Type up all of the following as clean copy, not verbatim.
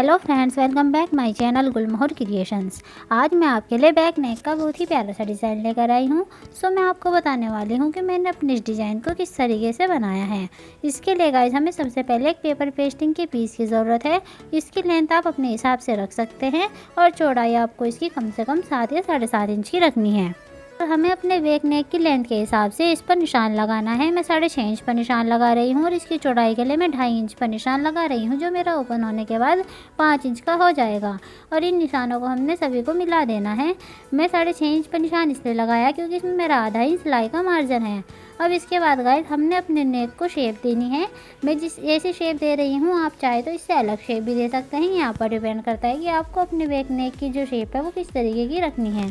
Hello friends, welcome back my channel Gulmohar creations. आज मैं आपके लिए बैक नेक का बहुत ही प्यारा सा डिज़ाइन लेकर आई हूँ। मैं आपको बताने वाली हूँ कि मैंने अपने इस डिज़ाइन को किस तरीके से बनाया है। इसके लिए गाइस हमें सबसे पहले एक पेपर पेस्टिंग के पीस की ज़रूरत है। इसकी लेंथ आप अपने हिसाब से रख सकते हैं और चौड़ाई आपको इसकी कम से कम 7 या 7.5 इंच की रखनी है। और हमें अपने बैक नेक की लेंथ के हिसाब से इस पर निशान लगाना है। मैं 6.5 इंच पर निशान लगा रही हूँ और इसकी चौड़ाई के लिए मैं 2.5 इंच पर निशान लगा रही हूँ, जो मेरा ओपन होने के बाद 5 इंच का हो जाएगा। और इन निशानों को हमने सभी को मिला देना है। मैं 6.5 इंच पर निशान इसलिए लगाया क्योंकि इसमें मेरा आधा इंच सिलाई का मार्जिन है। अब इसके बाद गाइस हमने अपने नेक को शेप देनी है। मैं जिस ऐसी शेप दे रही हूँ, आप चाहे तो इससे अलग शेप भी दे सकते हैं। यहाँ पर डिपेंड करता है कि आपको अपने बैक नेक की जो शेप है वो किस तरीके की रखनी है।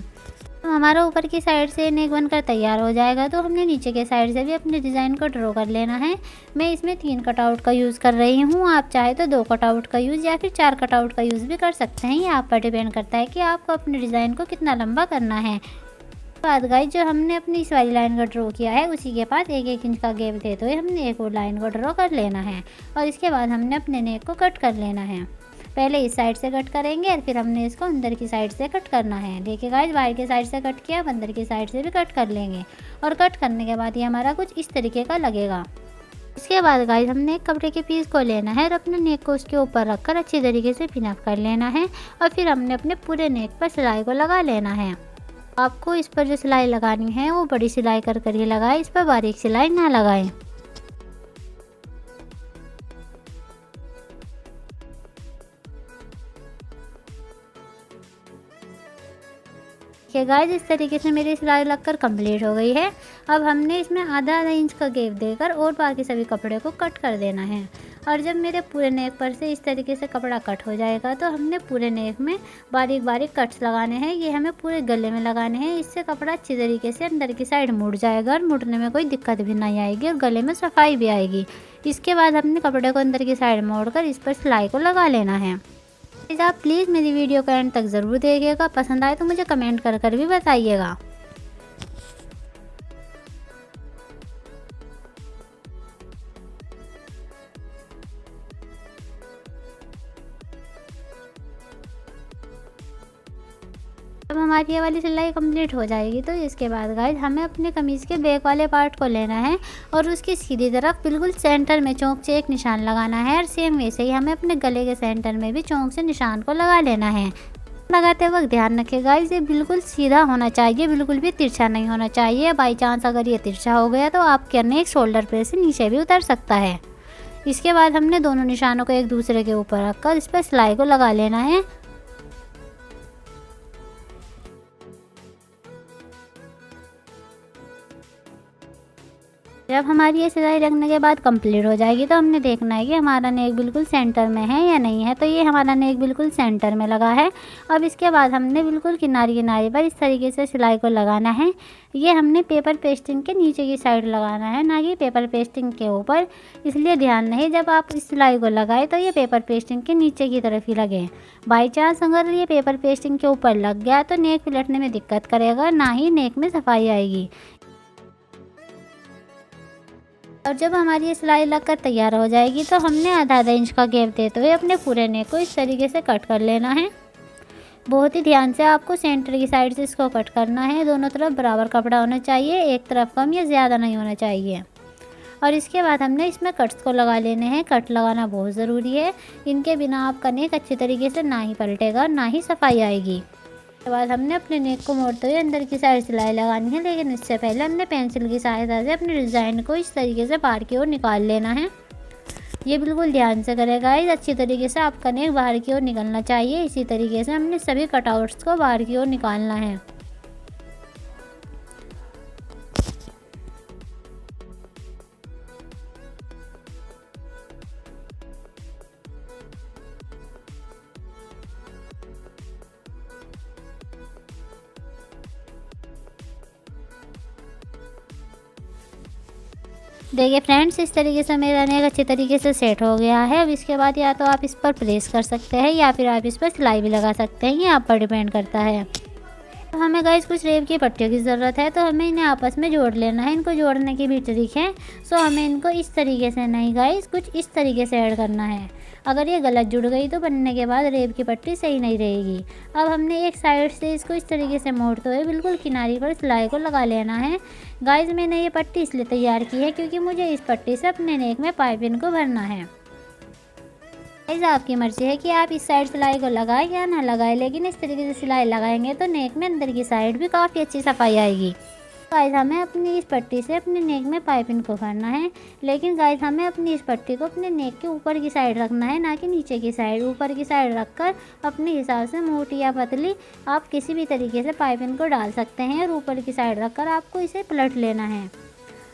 तो हमारा ऊपर की साइड से नेक बनकर तैयार हो जाएगा, तो हमने नीचे के साइड से भी अपने डिज़ाइन को ड्रॉ कर लेना है। मैं इसमें 3 कटआउट का यूज़ कर रही हूँ। आप चाहे तो 2 कटआउट का यूज़ या फिर 4 कटआउट का यूज़ भी कर सकते हैं। ये आप पर डिपेंड करता है कि आपको अपने डिज़ाइन को कितना लंबा करना है। बाद गाइस जो हमने अपनी इस वाली लाइन को ड्रॉ किया है, उसी के पास 1-1 इंच का गैप देते हुए हमने एक और लाइन को ड्रॉ कर लेना है। और इसके बाद हमने अपने नेक को कट कर लेना है। पहले इस साइड से कट करेंगे और फिर हमने इसको अंदर की साइड से कट करना है। देखिए गाइस, बाहर की साइड से कट किया, अब अंदर की साइड से भी कट कर लेंगे। और कट करने के बाद ये हमारा कुछ इस तरीके का लगेगा। इसके बाद गाइस हमने एक कपड़े के पीस को लेना है और अपने नेक को उसके ऊपर रखकर अच्छी तरीके से पिन अप कर लेना है। और फिर हमने अपने पूरे नेक पर सिलाई को लगा लेना है। आपको इस पर जो सिलाई लगानी है वो बड़ी सिलाई कर कर ही लगाएं, इस पर बारीक सिलाई ना लगाएं। देखिए गाइस, इस तरीके से मेरी सिलाई लगकर कंप्लीट हो गई है। अब हमने इसमें आधा इंच का गैप देकर और बाकी सभी कपड़े को कट कर देना है। और जब मेरे पूरे नेक पर से इस तरीके से कपड़ा कट हो जाएगा, तो हमने पूरे नेक में बारीक बारीक कट्स लगाने हैं। ये हमें पूरे गले में लगाने हैं। इससे कपड़ा अच्छी तरीके से अंदर की साइड मुड़ जाएगा और मुड़ने में कोई दिक्कत भी नहीं आएगी और गले में सफाई भी आएगी। इसके बाद हमने कपड़े को अंदर की साइड मोड़कर इस पर सिलाई को लगा लेना है। आप प्लीज़ मेरी वीडियो को एंड तक ज़रूर देखिएगा। पसंद आए तो मुझे कमेंट कर कर भी बताइएगा। अब हमारी ये वाली सिलाई कंप्लीट हो जाएगी, तो इसके बाद गाइस हमें अपने कमीज़ के बैक वाले पार्ट को लेना है और उसकी सीधी तरफ बिल्कुल सेंटर में चौक से एक निशान लगाना है। और सेम वैसे ही हमें अपने गले के सेंटर में भी चौक से निशान को लगा लेना है। लगाते वक्त ध्यान रखिए गाइस, ये बिल्कुल सीधा होना चाहिए, बिल्कुल भी तिरछा नहीं होना चाहिए। बाई चांस अगर ये तिरछा हो गया तो आपके नेक शोल्डर पे से नीचे भी उतर सकता है। इसके बाद हमने दोनों निशानों को एक दूसरे के ऊपर रखकर इस पर सिलाई को लगा लेना है। जब हमारी ये सिलाई लगने के बाद कंप्लीट हो जाएगी, तो हमने देखना है कि हमारा नेक बिल्कुल सेंटर में है या नहीं है। तो ये हमारा नेक बिल्कुल सेंटर में लगा है। अब इसके बाद हमने बिल्कुल किनारे किनारे पर इस तरीके से सिलाई को लगाना है। ये हमने पेपर पेस्टिंग के नीचे की साइड लगाना है, ना कि पेपर पेस्टिंग के ऊपर। इसलिए ध्यान रहे, जब आप इस सिलाई को लगाए तो ये पेपर पेस्टिंग के नीचे की तरफ ही लगे। बाई चांस अगर ये पेपर पेस्टिंग के ऊपर लग गया तो नेक पलटने में दिक्कत करेगा, ना ही नेक में सफाई आएगी। और जब हमारी ये सिलाई लगकर तैयार हो जाएगी, तो हमने आधा इंच का गैप देते हुए अपने पूरे नेक को इस तरीके से कट कर लेना है। बहुत ही ध्यान से आपको सेंटर की साइड से इसको कट करना है। दोनों तरफ बराबर कपड़ा होना चाहिए, एक तरफ कम या ज़्यादा नहीं होना चाहिए। और इसके बाद हमने इसमें कट्स को लगा लेने हैं। कट लगाना बहुत ज़रूरी है, इनके बिना आपका नेक अच्छी तरीके से ना ही पलटेगा, ना ही सफाई आएगी। उसके बाद हमने अपने नेक को मोड़ते हुए अंदर की साइड सिलाई लगानी है, लेकिन इससे पहले हमने पेंसिल की सहायता से अपने डिज़ाइन को इस तरीके से बाहर की ओर निकाल लेना है। ये बिल्कुल ध्यान से करेगा, इस अच्छी तरीके से आपका नेक बाहर की ओर निकलना चाहिए। इसी तरीके से हमने सभी कटआउट्स को बाहर की ओर निकालना है। देखिए फ्रेंड्स, इस तरीके से मेरा नेक अच्छी तरीके से सेट हो गया है। अब इसके बाद या तो आप इस पर प्रेस कर सकते हैं या फिर आप इस पर सिलाई भी लगा सकते हैं, ये आप पर डिपेंड करता है। तो हमें गाइस कुछ रेब की पट्टियों की ज़रूरत है, तो हमें इन्हें आपस में जोड़ लेना है। इनको जोड़ने की भी ट्रिक है। हमें इनको इस तरीके से नहीं गाइस, कुछ इस तरीके से ऐड करना है। अगर ये गलत जुड़ गई तो बनने के बाद रेब की पट्टी सही नहीं रहेगी। अब हमने एक साइड से इसको इस तरीके से मोड़ते हुए बिल्कुल किनारे पर सिलाई को लगा लेना है। गाइस मैंने ये पट्टी इसलिए तैयार की है क्योंकि मुझे इस पट्टी से अपने नेक में पाइपिंग को भरना है। गाइस आपकी मर्जी है कि आप इस साइड सिलाई को लगाएं या ना लगाएं, लेकिन इस तरीके से सिलाई लगाएंगे तो नेक में अंदर की साइड भी काफ़ी अच्छी सफाई आएगी। गाइस हमें अपनी इस पट्टी से अपने नेक में पाइपिंग को भरना है, लेकिन गाइस हमें अपनी इस पट्टी को अपने नेक के ऊपर की साइड रखना है, ना कि नीचे की साइड। ऊपर की साइड रखकर अपने हिसाब से मोटी या पतली आप किसी भी तरीके से पाइपिंग को डाल सकते हैं और ऊपर की साइड रखकर आपको इसे पलट लेना है।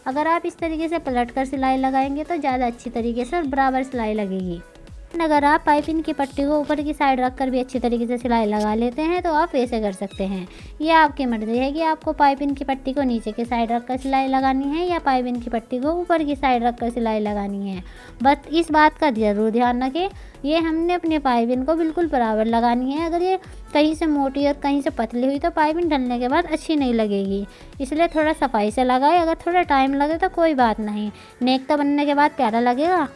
अगर आप इस तरीके से पलट कर सिलाई लगाएंगे तो ज़्यादा अच्छी तरीके से और बराबर सिलाई लगेगी। अगर आप पाइपिंग की पट्टी को ऊपर की साइड रखकर भी अच्छी तरीके से सिलाई लगा लेते हैं तो आप वैसे कर सकते हैं। ये आपकी मर्जी है कि आपको पाइपिंग की पट्टी को नीचे की साइड रखकर सिलाई लगानी है या पाइपिंग की पट्टी को ऊपर की साइड रखकर सिलाई लगानी है। बस इस बात का ज़रूर ध्यान रखें, ये हमने अपनी पाइपिंग को बिल्कुल बराबर लगानी है। अगर ये कहीं से मोटी और कहीं से पतली हुई तो पाइपिंग डलने के बाद अच्छी नहीं लगेगी, इसलिए थोड़ा सफाई से लगाए। अगर थोड़ा टाइम लगे तो कोई बात नहीं, नेक तो बनने के बाद प्यारा लगेगा।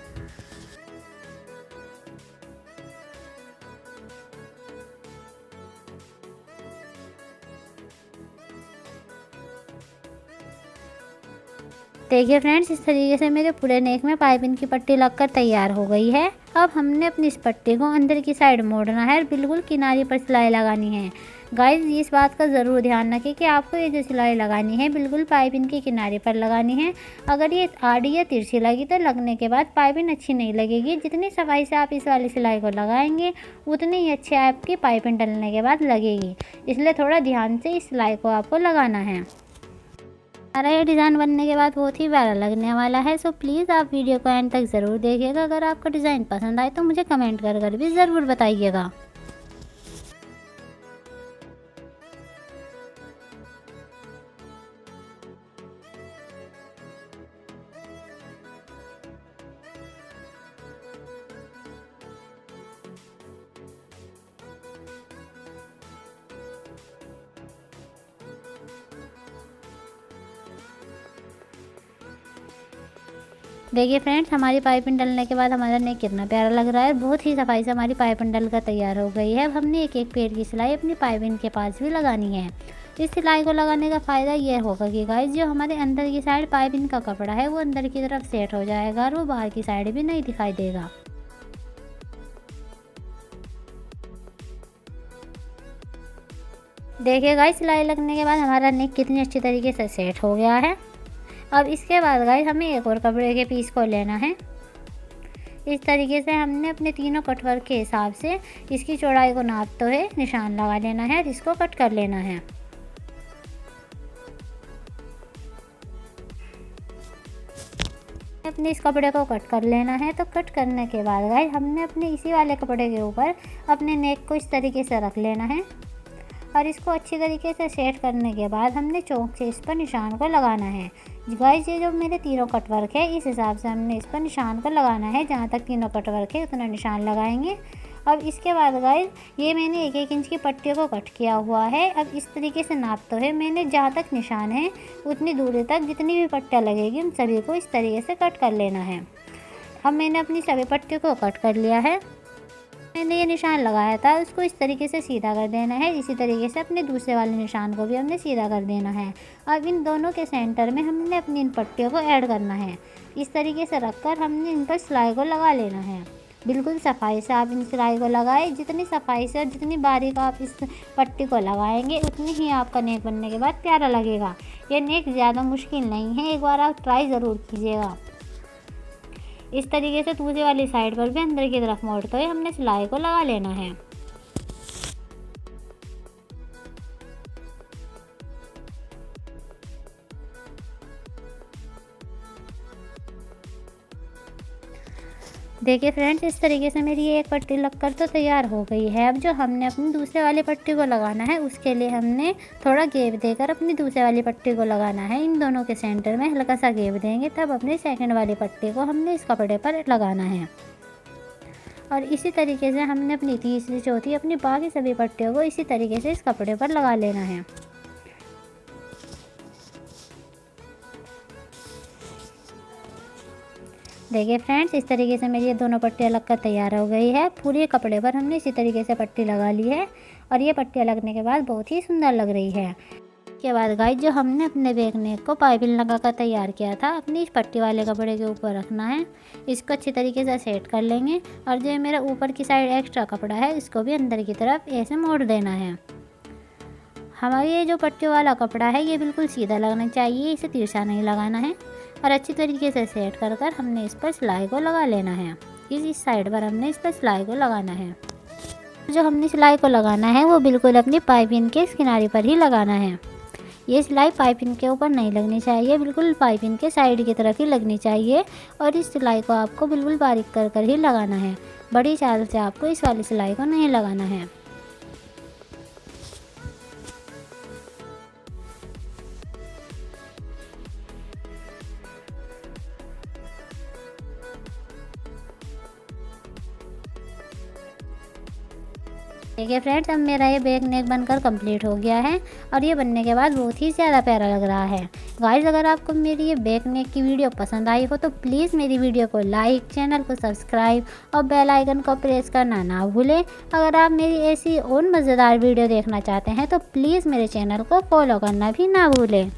देखिए फ्रेंड्स, इस तरीके से मेरे पूरे नेक में पाइपिंग की पट्टी लगकर तैयार हो गई है। अब हमने अपनी इस पट्टी को अंदर की साइड मोड़ना है और बिल्कुल किनारे पर सिलाई लगानी है। गाइस इस बात का ज़रूर ध्यान रखें कि आपको ये जो सिलाई लगानी है बिल्कुल पाइपिंग के किनारे पर लगानी है। अगर ये आड़ी या तिरछी लगी तो लगने के बाद पाइपिंग अच्छी नहीं लगेगी। जितनी सफाई से आप इस वाली सिलाई को लगाएंगे उतनी ही अच्छी आपकी पाइपिंग डलने के बाद लगेगी, इसलिए थोड़ा ध्यान से इस सिलाई को आपको लगाना है। हमारा ये डिज़ाइन बनने के बाद बहुत ही प्यारा लगने वाला है। सो प्लीज़ आप वीडियो को एंड तक ज़रूर देखिएगा। अगर आपको डिज़ाइन पसंद आए तो मुझे कमेंट कर भी ज़रूर बताइएगा। देखिए फ्रेंड्स, हमारी पाइपिंग डलने के बाद हमारा नेक कितना प्यारा लग रहा है। बहुत ही सफाई से हमारी पाइपिंग डल कर तैयार हो गई है। अब हमने एक एक पेड़ की सिलाई अपनी पाइपिंग के पास भी लगानी है। इस सिलाई को लगाने का फ़ायदा यह होगा कि गाइस जो हमारे अंदर की साइड पाइपिंग का कपड़ा है वो अंदर की तरफ सेट हो जाएगा और वो बाहर की साइड भी नहीं दिखाई देगा। देखिए गाइस, सिलाई लगने के बाद हमारा नेक कितनी अच्छी तरीके से सेट हो गया है। अब इसके बाद गाइस हमें एक और कपड़े के पीस को लेना है। इस तरीके से हमने अपने तीनों कटवर्क के हिसाब से इसकी चौड़ाई को नापते हुए निशान लगा लेना है और इसको कट कर लेना है। अपने इस कपड़े को कट कर लेना है। तो कट करने के बाद गाइस हमने अपने इसी वाले कपड़े के ऊपर अपने नेक को इस तरीके से रख लेना है और इसको अच्छी तरीके से सेट करने के बाद हमने चौक से इस पर निशान को लगाना है। गाइस ये जो मेरे तीनों कटवर्क है इस हिसाब से हमने इस पर निशान को लगाना है। जहाँ तक तीनों कटवर्क है उतना निशान लगाएंगे। अब इसके बाद गाइस ये मैंने 1-1 इंच की पट्टी को कट किया हुआ है। अब इस तरीके से नापते हुए मैंने जहाँ तक निशान है उतनी दूरी तक जितनी भी पट्टियाँ लगेगी उन सभी को इस तरीके से कट कर लेना है। अब मैंने अपनी सभी पट्टी को कट कर लिया है। मैंने ये निशान लगाया था उसको इस तरीके से सीधा कर देना है। इसी तरीके से अपने दूसरे वाले निशान को भी हमने सीधा कर देना है। अब इन दोनों के सेंटर में हमने अपनी इन पट्टियों को ऐड करना है। इस तरीके से रखकर हमने इन पर सिलाई को लगा लेना है। बिल्कुल सफाई से आप इन सिलाई को लगाएं। जितनी सफाई से और जितनी बारीक आप इस पट्टी को लगाएंगे उतनी ही आपका नेक बनने के बाद प्यारा लगेगा। ये नेक ज़्यादा मुश्किल नहीं है, एक बार आप ट्राई ज़रूर कीजिएगा। इस तरीके से दूसरी वाली साइड पर भी अंदर की तरफ मोड़ते हुए हमने सिलाई को लगा लेना है। देखिए फ्रेंड्स, इस तरीके से मेरी ये एक पट्टी लगकर तो तैयार हो गई है। अब जो हमने अपनी दूसरे वाली पट्टी को लगाना है उसके लिए हमने थोड़ा गैप देकर अपनी दूसरे वाली पट्टी को लगाना है। इन दोनों के सेंटर में हल्का सा गैप देंगे, तब अपनी सेकंड वाली पट्टी को हमने इस कपड़े पर लगाना है। और इसी तरीके से हमने अपनी तीसरी चौथी अपनी बाकी सभी पट्टियों को इसी तरीके से इस कपड़े पर लगा लेना है। देखिए फ्रेंड्स, इस तरीके से मेरी ये दोनों पट्टियाँ लगकर तैयार हो गई है। पूरे कपड़े पर हमने इसी तरीके से पट्टी लगा ली है और ये पट्टियाँ लगने के बाद बहुत ही सुंदर लग रही है। इसके बाद गाइस, जो हमने अपने बैक नेक को पाइपिंग लगाकर तैयार किया था, अपनी इस पट्टी वाले कपड़े के ऊपर रखना है। इसको अच्छी तरीके से सेट कर लेंगे और जो मेरा ऊपर की साइड एक्स्ट्रा कपड़ा है, इसको भी अंदर की तरफ ऐसे मोड़ देना है। हमारी ये जो पट्टियों वाला कपड़ा है, ये बिल्कुल सीधा लगना चाहिए, इसे तिरछा नहीं लगाना है। और अच्छी तरीके से सेट कर कर हमने इस पर सिलाई को लगा लेना है। इस साइड पर हमने इस पर सिलाई को लगाना है। जो हमने सिलाई को लगाना है वो बिल्कुल अपनी पाइपिंग के इस किनारे पर ही लगाना है। ये सिलाई पाइपिंग के ऊपर नहीं लगनी चाहिए, बिल्कुल पाइपिंग के साइड की तरफ ही लगनी चाहिए। और इस सिलाई को आपको बिल्कुल बारीक कर कर ही लगाना है। बड़ी चाल से आपको इस वाली सिलाई को नहीं लगाना है। देखिए फ्रेंड्स, अब मेरा ये बैक नेक बनकर कंप्लीट हो गया है और ये बनने के बाद बहुत ही ज़्यादा प्यारा लग रहा है। गाइस, अगर आपको मेरी ये बैक नेक की वीडियो पसंद आई हो तो प्लीज़ मेरी वीडियो को लाइक, चैनल को सब्सक्राइब और बेल आइकन को प्रेस करना ना भूलें। अगर आप मेरी ऐसी और मज़ेदार वीडियो देखना चाहते हैं तो प्लीज़ मेरे चैनल को फॉलो करना भी ना भूलें।